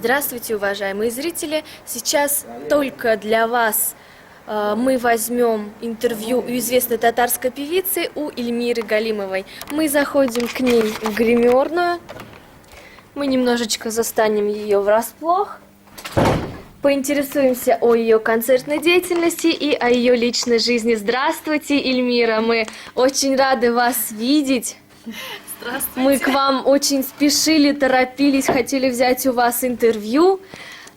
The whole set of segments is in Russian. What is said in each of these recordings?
Здравствуйте, уважаемые зрители! Сейчас только для вас мы возьмем интервью у известной татарской певицы, у Ильмиры Галимовой. Мы заходим к ней в гримерную, мы немножечко застанем ее врасплох, поинтересуемся о ее концертной деятельности и о ее личной жизни. Здравствуйте, Ильмира! Мы очень рады вас видеть. Здравствуйте. Мы к вам очень спешили, торопились, хотели взять у вас интервью.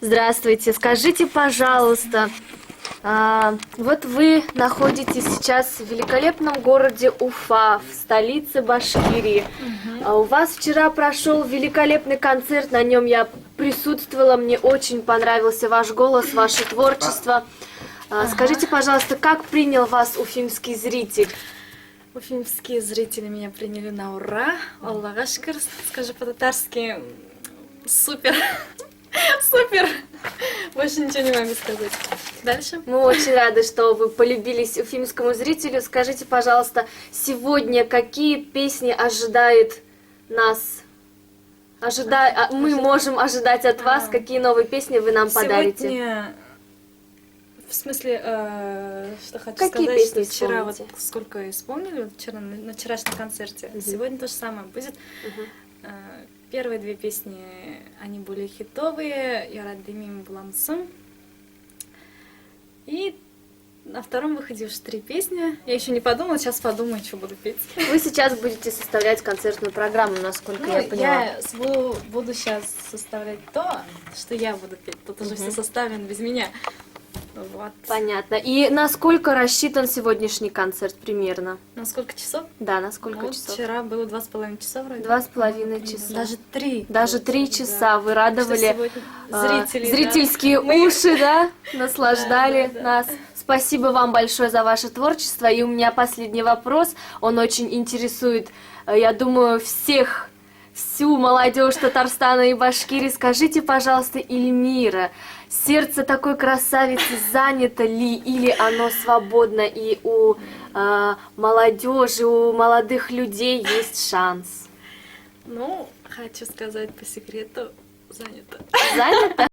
Здравствуйте. Скажите, пожалуйста, вот вы находитесь сейчас в великолепном городе Уфа, в столице Башкирии. У вас вчера прошел великолепный концерт, на нем я присутствовала, мне очень понравился ваш голос, ваше творчество. Скажите, пожалуйста, как принял вас уфимский зритель? Уфимские зрители меня приняли на ура. Аллаха шкыр, скажи по-татарски. Супер. Супер. Больше ничего не могу сказать. Дальше. Мы очень рады, что вы полюбились уфимскому зрителю. Скажите, пожалуйста, сегодня какие песни ожидает нас? Мы можем ожидать от вас, какие новые песни вы нам подарите? Сегодня... В смысле, что хочу Какие сказать, песни что вчера вот вспомните? сколько исполнили вчера на вчерашнем концерте, сегодня то же самое будет. Первые две песни, они были хитовые, «Яраддимим буламсым». И на втором выходе уже 3 песни. Я еще не подумала, сейчас подумаю, что буду петь. Вы сейчас будете составлять концертную программу, насколько я поняла. Я буду сейчас составлять то, что я буду петь. Тут уже все составлено без меня. Вот. Понятно. И на сколько рассчитан сегодняшний концерт примерно? На сколько часов? Да, на сколько Ну, часов? вчера было 2,5 часа вроде. 2,5 часа. Даже 3. Даже 3 часа вы радовали зрители, зрительские уши, да? Наслаждали нас. Спасибо вам большое за ваше творчество. И у меня последний вопрос. Он очень интересует, я думаю, всю молодежь Татарстана и Башкирии. Скажите, пожалуйста, Ильмира, сердце такой красавицы занято ли, или оно свободно, и у молодежи, у молодых людей есть шанс? Ну, хочу сказать по секрету, занято. Занято?